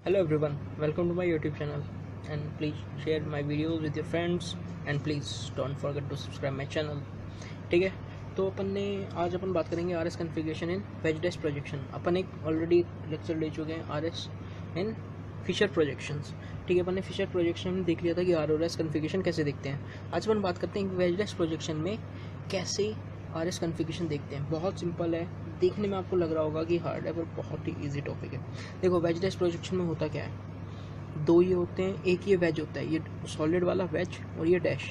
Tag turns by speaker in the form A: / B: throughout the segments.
A: Hello everyone, welcome to my YouTube channel and please share my videos with your friends and please don't forget to subscribe my channel. ठीक है, तो आज अपन बात करेंगे are S configuration in veg dash projection. अपन एक already lecture ले चुके हैं आर एस इन फिशर प्रोजेक्शंस। ठीक है, अपन ने फिशर प्रोजेक्शन में देख लिया था कि आर और एस कन्फिग्रेशन कैसे दिखते हैं। आज अपन बात करते हैं वेज डैश प्रोजेक्शन में कैसे आर एस कन्फिग्रेशन देखते हैं। बहुत सिंपल है, देखने में आपको लग रहा होगा कि हार्ड है पर बहुत ही इजी टॉपिक है। देखो, वेज डैश प्रोजेक्शन में होता क्या है, दो ये होते हैं, एक ये वेज होता है, ये सॉलिड वाला वेज, और ये डैश।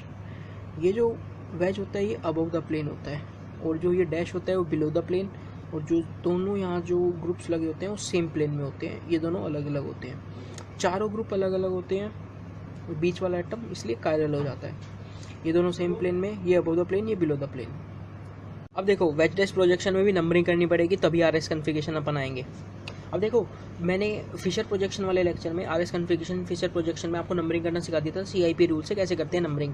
A: ये जो वेज होता है ये अबव द प्लेन होता है और जो ये डैश होता है वो बिलो द प्लेन, और जो दोनों यहाँ जो ग्रुप्स लगे होते हैं वो सेम प्लेन में होते हैं। ये दोनों अलग अलग होते हैं, चारों ग्रुप अलग अलग होते हैं और बीच वाला एटम इसलिए कायरल हो जाता है। ये दोनों सेम प्लेन में, ये अबव द प्लेन, ये बिलो द प्लेन। अब देखो, वेज डैश प्रोजेक्शन में भी नंबरिंग करनी पड़ेगी तभी आर एस कन्फिग्रेशन अपन आएंगे। अब देखो, मैंने फिशर प्रोजेक्शन वाले लेक्चर में R S configuration Fischer projection में आपको नंबरिंग करना सिखा दिया था, CIP रूल से कैसे करते हैं नंबरिंग।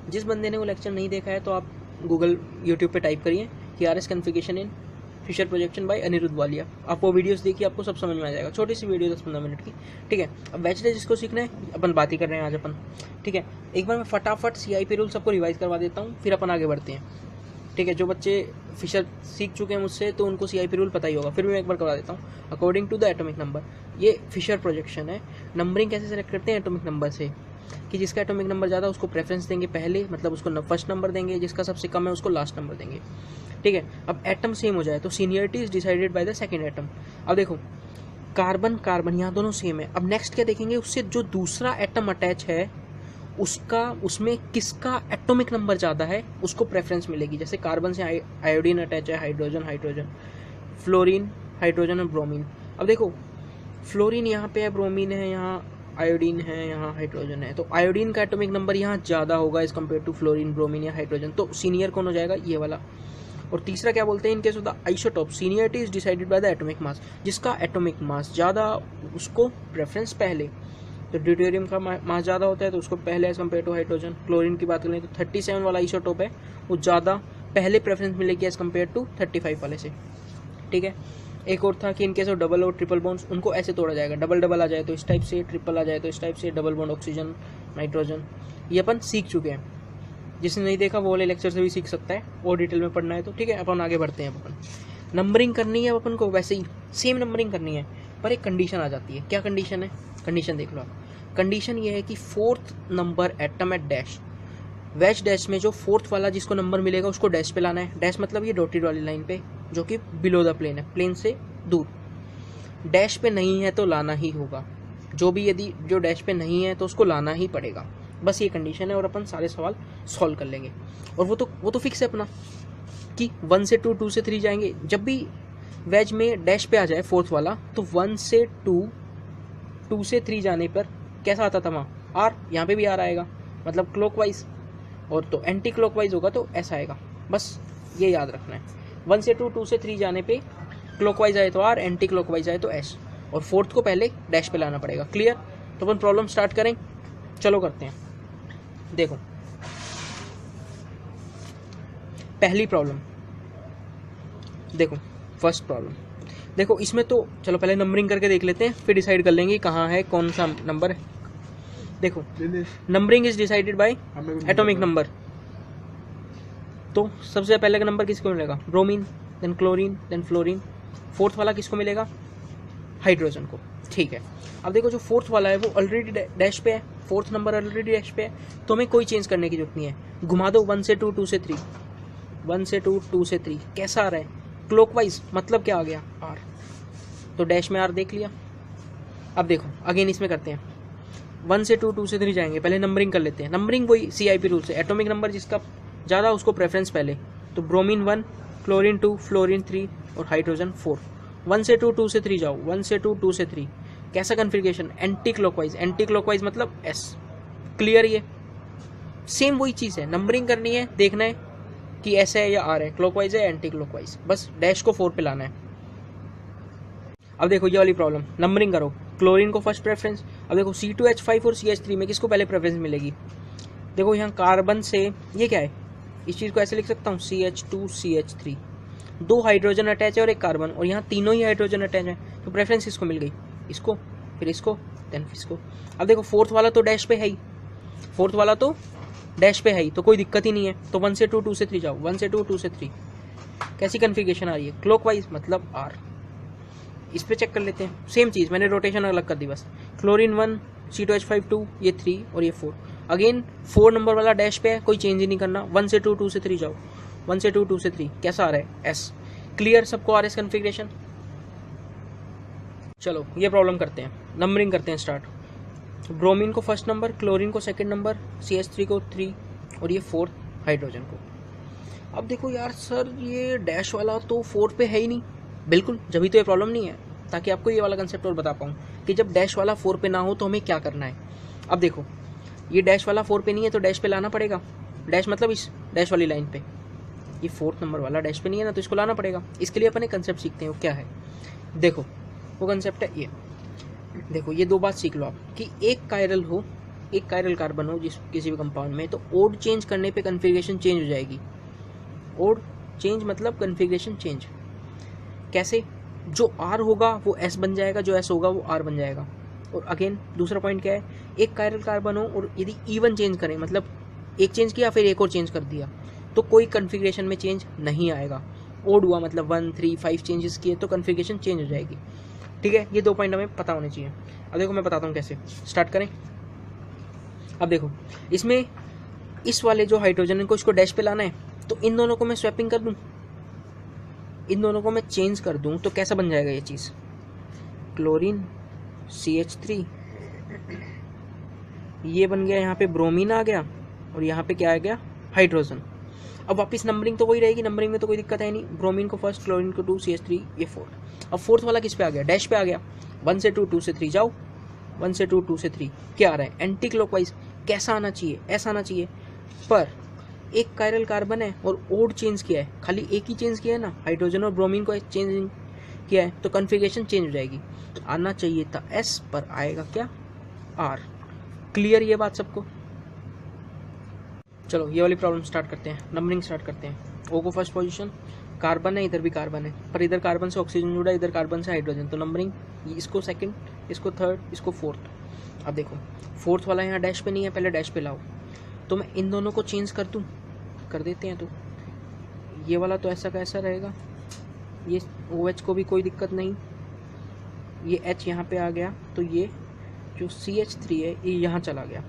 A: जिस बंदे ने वो लेक्चर नहीं देखा है तो आप गूगल यूट्यूब पे टाइप करिए कि R S configuration in Fischer projection by Anirudh Walia. आप वो वीडियोस देखिए, आपको सब समझ में आ जाएगा। छोटी सी वीडियो 10-15 मिनट की। ठीक है, अब वेज डैश जिसको सीखना है अपन बात ही कर रहे हैं आज अपन। ठीक है, एक बार मैं फटाफट CIP रूल सबको रिवाइज करवा देता हूँ, फिर अपन आगे बढ़ते हैं। ठीक है, जो बच्चे फिशर सीख चुके हैं मुझसे तो उनको CIP रूल पता ही होगा, फिर भी मैं एक बार करवा देता हूँ। According to the atomic number, ये फिशर प्रोजेक्शन है। नंबरिंग कैसे सेलेक्ट करते हैं एटॉमिक नंबर से, कि जिसका एटॉमिक नंबर ज़्यादा उसको प्रेफरेंस देंगे पहले, मतलब उसको फर्स्ट नंबर देंगे, जिसका सबसे कम है उसको लास्ट नंबर देंगे। ठीक है, अब एटम सेम हो जाए तो seniority is decided by the second atom. अब देखो, कार्बन कार्बन यहाँ दोनों सेम है। अब नेक्स्ट क्या देखेंगे, उससे जो दूसरा एटम अटैच है उसमें किसका एटॉमिक नंबर ज़्यादा है उसको प्रेफरेंस मिलेगी। जैसे कार्बन से आयोडीन अटैच है, हाइड्रोजन, फ्लोरीन, हाइड्रोजन और ब्रोमीन। अब देखो, फ्लोरीन यहाँ पे है, ब्रोमीन है यहाँ, आयोडीन है यहाँ, हाइड्रोजन है, तो आयोडीन का एटॉमिक नंबर यहाँ ज़्यादा होगा as compared to fluorine, bromine या हाइड्रोजन। तो सीनियर कौन हो जाएगा, ये वाला। और तीसरा क्या बोलते हैं, in case of the isotope seniority is decided by the atomic mass. जिसका एटॉमिक मास ज़्यादा उसको प्रेफरेंस पहले। तो ड्यूटेरियम का मास ज़्यादा होता है तो उसको पहले as compared to hydrogen. Chlorine की बात करें तो 37 वाला आइसोटोप है, वो ज़्यादा पहले प्रेफरेंस मिलेगी एज कम्पेयर टू 35 वाले से। ठीक है, एक और था कि इनकेस ऑफ डबल और ट्रिपल बॉन्ड्स उनको ऐसे तोड़ा जाएगा, डबल डबल आ जाए तो इस टाइप से, ट्रिपल आ जाए तो इस टाइप से, डबल बॉन्ड ऑक्सीजन नाइट्रोजन। ये अपन सीख चुके हैं, जिसने नहीं देखा वो वाले लेक्चर से भी सीख सकता है और डिटेल में पढ़ना है तो। ठीक है, अपन आगे बढ़ते हैं। अपन नंबरिंग करनी है अपन को, वैसे ही सेम नंबरिंग करनी है, पर एक कंडीशन आ जाती है। क्या कंडीशन है, कंडीशन देख लो आप। कंडीशन ये है कि fourth number atom at dash, veg dash में जो फोर्थ वाला जिसको नंबर मिलेगा उसको डैश पे लाना है। डैश मतलब ये डॉटेड वाली लाइन पे जो कि बिलो द प्लेन है, प्लेन से दूर। डैश पे नहीं है तो लाना ही होगा, जो भी यदि जो डैश पे नहीं है तो उसको लाना ही पड़ेगा। बस ये कंडीशन है और अपन सारे सवाल सॉल्व कर लेंगे। और वो तो फिक्स है अपना कि 1 से 2, 2 से 3 जाएंगे। जब भी वेज में डैश पे आ जाए फोर्थ वाला तो 1 से 2, 2 से 3 जाने पर कैसा आता था वहाँ, आर, यहाँ पे भी आर आएगा, मतलब क्लॉकवाइज। और तो एंटी क्लॉकवाइज होगा तो ऐसा आएगा। बस ये याद रखना है, 1 से 2, 2 से 3 जाने पे क्लॉकवाइज आए तो आर, एंटी क्लॉकवाइज आए तो एस, और फोर्थ को पहले डैश पे लाना पड़ेगा। क्लियर? तो अपन प्रॉब्लम स्टार्ट करें, चलो करते हैं। देखो, पहली प्रॉब्लम देखो, फर्स्ट प्रॉब्लम देखो। इसमें तो चलो पहले नंबरिंग करके देख लेते हैं, फिर डिसाइड कर लेंगे कहाँ है कौन सा नंबर है। देखो, numbering is decided by atomic number. तो सबसे पहले का नंबर किसको मिलेगा, bromine, then chlorine, then fluorine. Fourth वाला किसको मिलेगा, हाइड्रोजन को। ठीक है, अब देखो, जो फोर्थ वाला है वो ऑलरेडी डैश पे है, फोर्थ नंबर ऑलरेडी डैश पे है, तो हमें कोई चेंज करने की जरूरत नहीं है। घुमा दो 1 से 2, 2 से 3, 1 से 2, 2 से 3, कैसा आ रहा है, क्लॉकवाइज, मतलब क्या आ गया, आर। तो डैश में आर देख लिया। अब देखो अगेन इसमें करते हैं, 1 से 2, 2 से 3 जाएंगे। पहले नंबरिंग कर लेते हैं। नंबरिंग वही CIP रूल से, एटॉमिक नंबर जिसका ज़्यादा उसको प्रेफरेंस पहले। तो ब्रोमीन 1, क्लोरीन 2, फ्लोरीन 3 और हाइड्रोजन 4। 1 से 2, 2 से 3 जाओ, 1 से 2, 2 से 3, कैसा configuration, anti clockwise. Anti clockwise मतलब एस। क्लियर? ये सेम वही चीज़ है, नंबरिंग करनी है, देखना है कि ऐसा है या आर है, क्लॉकवाइज है एंटी क्लॉकवाइज, बस डैश को 4 पे लाना है। अब देखो ये वाली प्रॉब्लम, नंबरिंग करो, क्लोरीन को फर्स्ट प्रेफरेंस। अब देखो C2H5 और CH3 में किसको पहले प्रेफरेंस मिलेगी। देखो यहाँ कार्बन से, ये क्या है, इस चीज़ को ऐसे लिख सकता हूँ, CH2 CH3, 2 हाइड्रोजन अटैच है और एक कार्बन, और यहाँ तीनों ही हाइड्रोजन अटैच है, तो प्रेफरेंस किसको मिल गई, इसको। फिर इसको, देन इसको। अब देखो फोर्थ वाला तो डैश पे है ही, फोर्थ वाला तो डैश पे है ही, तो कोई दिक्कत ही नहीं है। तो 1 से 2, 2 से 3 जाओ, 1 से 2, 2 से 3। कैसी कन्फिगरेशन आ रही है? क्लॉकवाइज मतलब आर। इस पे चेक कर लेते हैं, सेम चीज़, मैंने रोटेशन अलग कर दी बस। क्लोरीन 1, C2H5 2, ये 3 और ये 4। अगेन 4 नंबर वाला डैश पे है, कोई चेंज ही नहीं करना। 1 से 2, 2 से 3 जाओ, 1 से 2, 2 से 3। कैसा आ रहा है? एस। क्लियर सबको आर एस कन्फिग्रेशन? चलो ये प्रॉब्लम करते हैं, नंबरिंग करते हैं स्टार्ट। ब्रोमीन को फर्स्ट नंबर, क्लोरीन को सेकंड नंबर, CH3 को 3 और ये 4 हाइड्रोजन को। अब देखो यार सर, ये डैश वाला तो 4 पे है ही नहीं, बिल्कुल, जब तो ये प्रॉब्लम नहीं है, ताकि आपको ये वाला कंसेप्ट और बता पाऊँ कि जब डैश वाला 4 पे ना हो तो हमें क्या करना है। अब देखो ये डैश वाला 4 पे नहीं है तो डैश पे लाना पड़ेगा। डैश मतलब इस डैश वाली लाइन पे, ये 4th नंबर वाला डैश पे नहीं है ना, तो इसको लाना पड़ेगा। इसके लिए अपन एक कंसेप्ट सीखते हैं, वो क्या है? देखो वो कंसेप्ट है ये, देखो ये 2 बात सीख लो आप कि एक कायरल हो, एक कायरल कार्बन हो जिस किसी भी कंपाउंड में, तो ओड चेंज करने पे कन्फिग्रेशन चेंज हो जाएगी। ओड चेंज मतलब कन्फिग्रेशन चेंज। कैसे? जो आर होगा वो एस बन जाएगा, जो एस होगा वो आर बन जाएगा। और अगेन दूसरा पॉइंट क्या है? एक कायरल कार्बन हो और यदि इवन चेंज करें, मतलब एक चेंज किया फिर एक और चेंज कर दिया, तो कोई कन्फिग्रेशन में चेंज नहीं आएगा। ओड हुआ मतलब 1, 3, 5 चेंजेस किए तो कन्फिग्रेशन चेंज हो जाएगी। ठीक है, ये 2 पॉइंट हमें पता होने चाहिए। अब देखो मैं बताता हूँ कैसे स्टार्ट करें। अब देखो इसमें इस वाले जो हाइड्रोजन इनको इसको डैश पे लाना है, तो इन दोनों को मैं स्वैपिंग कर दूं, इन दोनों को मैं चेंज कर दूं, तो कैसा बन जाएगा ये चीज़? क्लोरीन CH3, ये बन गया, यहाँ पे ब्रोमीन आ गया और यहाँ पे क्या आ गया? हाइड्रोजन। अब वापस नंबरिंग तो वही रहेगी, नंबरिंग में तो कोई दिक्कत है नहीं। ब्रोमीन को फर्स्ट, क्लोरीन को 2, CH3 ये 4। अब फोर्थ वाला किस पे आ गया? डैश पे आ गया। 1 से 2, 2 से 3 जाओ, 1 से 2, 2 से 3। क्या आ रहा है? Anti clockwise. कैसा आना चाहिए? ऐसा आना चाहिए। पर एक कायरल कार्बन है और ओड चेंज किया है, खाली एक ही चेंज किया है ना, हाइड्रोजन और ब्रोमीन को चेंज किया है, तो कन्फिग्रेशन चेंज हो जाएगी। आना चाहिए था एस, पर आएगा क्या? आर। क्लियर ये बात सबको? चलो ये वाली प्रॉब्लम स्टार्ट करते हैं, नंबरिंग स्टार्ट करते हैं। ओ को फर्स्ट पोजीशन, कार्बन है, इधर भी कार्बन है, पर इधर कार्बन से ऑक्सीजन जुड़ा है, इधर कार्बन से हाइड्रोजन, तो नंबरिंग इसको सेकंड, इसको थर्ड, इसको फोर्थ। अब देखो फोर्थ वाला यहाँ डैश पे नहीं है, पहले डैश पे लाओ, तो मैं इन दोनों को चेंज कर दूँ, कर देते हैं। तो ये वाला तो ऐसा का ऐसा रहेगा, ये OH को भी कोई दिक्कत नहीं, ये H यहाँ पे आ गया, तो ये जो CH3 है ये यहाँ चला गया।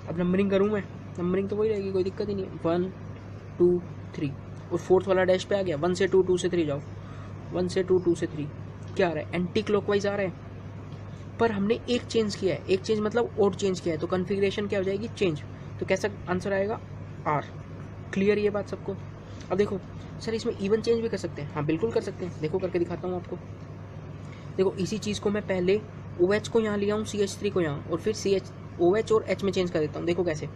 A: अब नंबरिंग करूँ मैं, नंबरिंग तो वही रहेगी, कोई दिक्कत ही नहीं है। 1, 2, 3 और फोर्थ वाला डैश पे आ गया। 1 से 2, 2 से 3 जाओ, 1 से 2, 2 से 3। क्या आ रहा है? एंटी क्लॉकवाइज आ रहा है, पर हमने एक चेंज किया है, एक चेंज मतलब ओड चेंज किया है, तो कन्फिग्रेशन क्या हो जाएगी? चेंज। तो कैसा आंसर आएगा? आर। क्लियर ये बात सबको? अब देखो सर इसमें इवन चेंज भी कर सकते हैं, हाँ बिल्कुल कर सकते हैं, देखो करके दिखाता हूँ आपको। देखो इसी चीज़ को मैं पहले OH को यहाँ लिया हूँ, CH3 को यहाँ, और फिर OH और H में चेंज कर देता हूँ। देखो कैसे?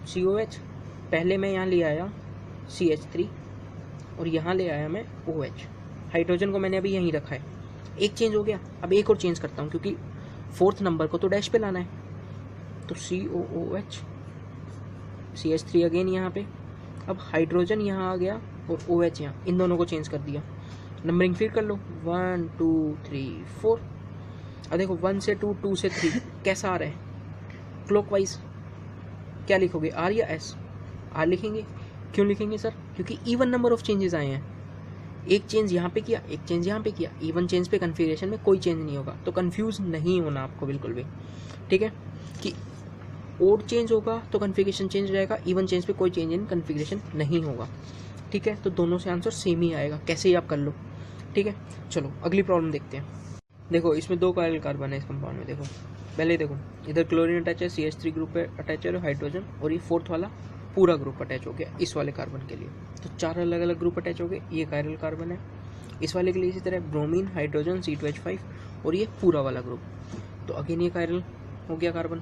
A: COH पहले मैं यहाँ ले आया CH3 और यहाँ ले आया मैं OH। हाइड्रोजन को मैंने अभी यहीं रखा है, एक चेंज हो गया। अब एक और चेंज करता हूँ, क्योंकि फोर्थ नंबर को तो डैश पे लाना है, तो COOH, CH3 अगेन यहाँ पे। अब हाइड्रोजन यहाँ आ गया और OH यहाँ, इन दोनों को चेंज कर दिया। नंबरिंग फिर कर लो, 1, 2, 3, 4। अब देखो 1 से 2, 2 से 3 कैसा आ रहा है? क्लॉकवाइज। क्या लिखोगे? आर या एस? आर लिखेंगे। क्यों लिखेंगे सर? क्योंकि इवन नंबर ऑफ चेंजेस आए हैं, एक चेंज यहाँ पे किया, एक चेंज यहाँ पे किया, इवन चेंज पे कन्फिग्रेशन में कोई चेंज नहीं होगा। तो कंफ्यूज नहीं होना आपको बिल्कुल भी, ठीक है? कि ओड चेंज होगा तो कन्फिग्रेशन चेंज हो जाएगा, इवन चेंज पे कोई चेंज इन कन्फिग्रेशन नहीं होगा, ठीक है? तो दोनों से आंसर सेम ही आएगा, कैसे ही आप कर लो, ठीक है? चलो अगली प्रॉब्लम देखते हैं। देखो इसमें 2 कायरल कार्बन है इस कंपाउंड में। देखो पहले देखो इधर क्लोरीन अटैच है, CH3 ग्रुप पे अटैच है हाइड्रोजन, और ये फोर्थ वाला पूरा ग्रुप अटैच हो गया इस वाले कार्बन के लिए। तो 4 अलग अलग ग्रुप अटैच हो गए। ये कायरल कार्बन है, इस वाले के लिए इसी तरह ब्रोमीन, हाइड्रोजन, C2H5 और ये पूरा वाला ग्रुप। तो अगेन ये कायरल हो गया कार्बन,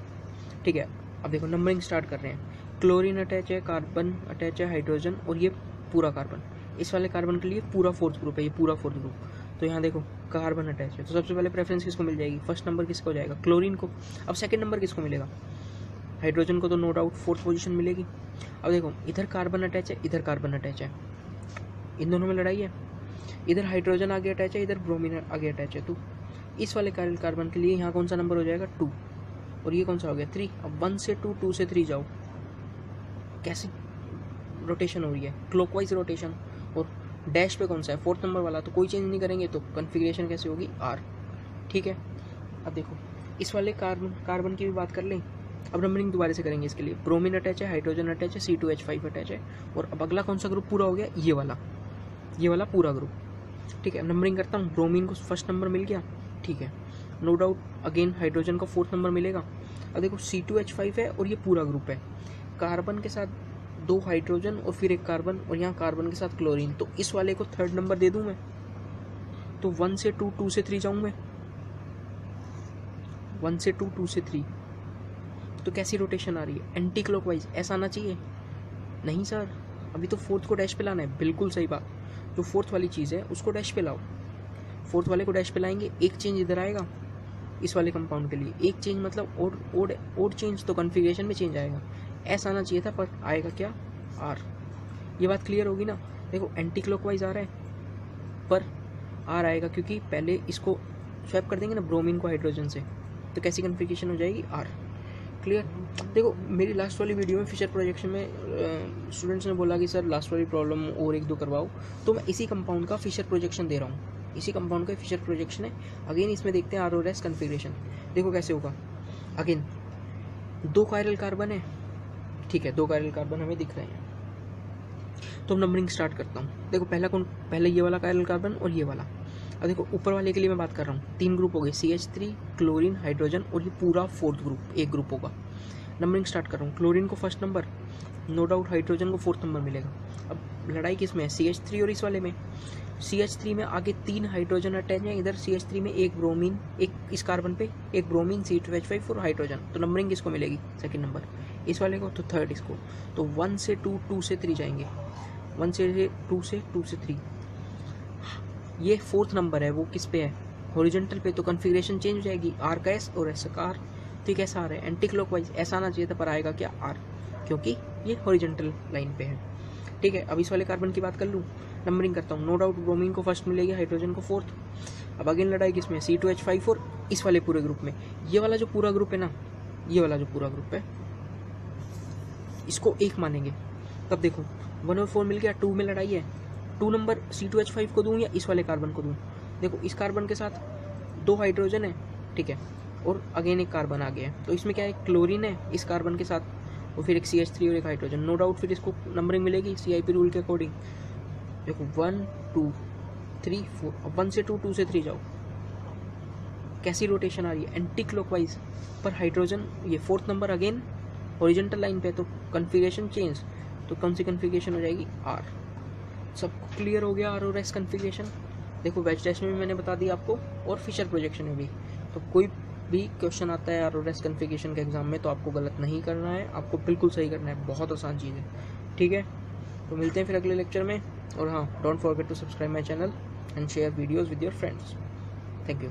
A: ठीक है? अब देखो नंबरिंग स्टार्ट कर रहे हैं। क्लोरीन अटैच है, कार्बन अटैच है, हाइड्रोजन और ये पूरा कार्बन। इस वाले कार्बन के लिए पूरा फोर्थ ग्रुप है, ये पूरा फोर्थ ग्रुप। तो यहाँ देखो कार्बन अटैच है, तो सबसे पहले प्रेफरेंस किसको मिल जाएगी? फर्स्ट नंबर किसको हो जाएगा? क्लोरीन को। अब सेकंड नंबर किसको मिलेगा? हाइड्रोजन को तो नो डाउट फोर्थ पोजीशन मिलेगी। अब देखो इधर कार्बन अटैच है, इधर कार्बन अटैच है, इन दोनों में लड़ाई है। इधर हाइड्रोजन आगे अटैच है, इधर ब्रोमीन आगे अटैच है। तो इस वाले कायरल कार्बन के लिए यहाँ कौन सा नंबर हो जाएगा 2, और ये कौन सा हो गया 3। अब 1 से 2, 2 से 3 जाओ, कैसी रोटेशन हो रही है, क्लॉकवाइज रोटेशन। और डैश पे कौन सा है 4th नंबर वाला, तो कोई चेंज नहीं करेंगे, तो कन्फिग्रेशन कैसे होगी R। ठीक है, अब देखो इस वाले कार्बन की भी बात कर लें। अब नंबरिंग दोबारा से करेंगे इसके लिए। ब्रोमीन अटैच है, हाइड्रोजन अटैच है, C2H5 अटैच है। और अब अगला कौन सा ग्रुप पूरा हो गया, ये वाला पूरा ग्रुप। ठीक है, नंबरिंग करता हूँ। ब्रोमीन को फर्स्ट नंबर मिल गया, ठीक है, नो डाउट। अगेन हाइड्रोजन को 4th नंबर मिलेगा। अब देखो C2H5 है और ये पूरा ग्रुप है, कार्बन के साथ 2 हाइड्रोजन और फिर एक कार्बन, और यहाँ कार्बन के साथ क्लोरीन। तो इस वाले को 3rd नंबर दे दूँ मैं, तो 1 से 2, 2 से 3 जाऊँ मैं, 1 से 2, 2 से 3। तो कैसी रोटेशन आ रही है, एंटी क्लॉकवाइज। ऐसा आना चाहिए, नहीं सर अभी तो 4th को डैश पे लाना है। बिल्कुल सही बात, जो 4th वाली चीज़ है उसको डैश पे लाओ। 4th वाले को डैश पे लाएंगे, एक चेंज इधर आएगा इस वाले कंपाउंड के लिए, एक चेंज मतलब ओड चेंज, तो कन्फिग्रेशन में चेंज आएगा। ऐसा आना चाहिए था, पर आएगा क्या R। ये बात क्लियर होगी ना। देखो एंटी क्लॉकवाइज आ रहा है, पर R आएगा क्योंकि पहले इसको स्वैप कर देंगे ना ब्रोमीन को हाइड्रोजन से, तो कैसी कन्फिग्रेशन हो जाएगी R। क्लियर। देखो मेरी लास्ट वाली वीडियो में फिशर प्रोजेक्शन में स्टूडेंट्स ने बोला कि सर लास्ट वाली प्रॉब्लम और 1-2 करवाओ, तो मैं इसी कंपाउंड का फिशर प्रोजेक्शन दे रहा हूँ। इसी कंपाउंड का फिशर प्रोजेक्शन है। अगेन इसमें देखते हैं R और S कन्फिग्रेशन, देखो कैसे होगा। अगेन 2 कायरल कार्बन है, ठीक है, 2 कायरल कार्बन हमें दिख रहे हैं। तो अब नंबरिंग स्टार्ट करता हूँ। देखो पहले ये वाला कायरल कार्बन और ये वाला। अब देखो ऊपर वाले के लिए मैं बात कर रहा हूँ, 3 ग्रुप हो गए, CH3, क्लोरीन, हाइड्रोजन, और ये पूरा 4th ग्रुप एक ग्रुप होगा। नंबरिंग स्टार्ट कर रहा हूँ। क्लोरीन को 1st number, no doubt hydrogen को 4th नंबर मिलेगा। अब लड़ाई किस में है, CH3 और इस वाले में। CH3 में आगे 3 हाइड्रोजन अटैच है, इधर CH3 में एक ब्रोमीन, एक इस कार्बन पे एक ब्रोमीन, C2H5 और हाइड्रोजन। तो नंबरिंग किसको मिलेगी, 2nd नंबर इस वाले को, तो 3rd इसको। तो 1 से 2, 2 से 3 जाएंगे, 1 से 2 से 2 से 3। ये 4th नंबर है, वो किस पे है, हॉरिजॉन्टल पे, तो कन्फिग्रेशन चेंज हो जाएगी, R का S और S का R। तो कैसा आ रहा है, एंटी क्लॉकवाइज। ऐसा आना चाहिए था, पर आएगा क्या R, क्योंकि ये हॉरिजॉन्टल लाइन पे है। ठीक है, अब इस वाले कार्बन की बात कर लूँ, नंबरिंग करता हूँ। नो डाउट ब्रोमीन को 1st मिलेगी, हाइड्रोजन को 4th। अब अगेन लड़ाई किसमें, C2H5 और इस वाले पूरे ग्रुप में। ये वाला जो पूरा ग्रुप है ना, ये वाला जो पूरा ग्रुप है, इसको 1 मानेंगे। तब देखो 1 और 4 मिल गया, 2 में लड़ाई है। 2 नंबर C2H5 को दूँ या इस वाले कार्बन को दूँ। देखो इस कार्बन के साथ 2 हाइड्रोजन है, ठीक है, और अगेन एक कार्बन आ गया है। तो इसमें क्या है, क्लोरीन है इस कार्बन के साथ, और फिर एक CH3 और एक हाइड्रोजन। नो डाउट फिर इसको नंबरिंग मिलेगी CIP रूल के अकॉर्डिंग। देखो 1 2 3 4, अब 1 से 2, 2 से 3 जाओ, कैसी रोटेशन आ रही है, एंटी क्लॉकवाइज। पर हाइड्रोजन ये 4th number again horizontal line पे, तो कन्फिग्रेशन चेंज, तो कौन सी कन्फिग्रेशन हो जाएगी, R। सबको क्लियर हो गया R और S कन्फिग्रेशन। देखो वेज टेस्ट में भी मैंने बता दिया आपको, और फिशर प्रोजेक्शन में भी। तो कोई भी क्वेश्चन आता है R और S कन्फिग्रेशन के एग्जाम में, तो आपको गलत नहीं करना है, आपको बिल्कुल सही करना है। बहुत आसान चीज़ है, ठीक है। तो मिलते हैं फिर अगले लेक्चर में। और हाँ, don't forget to subscribe my channel and share videos with your friends. Thank you.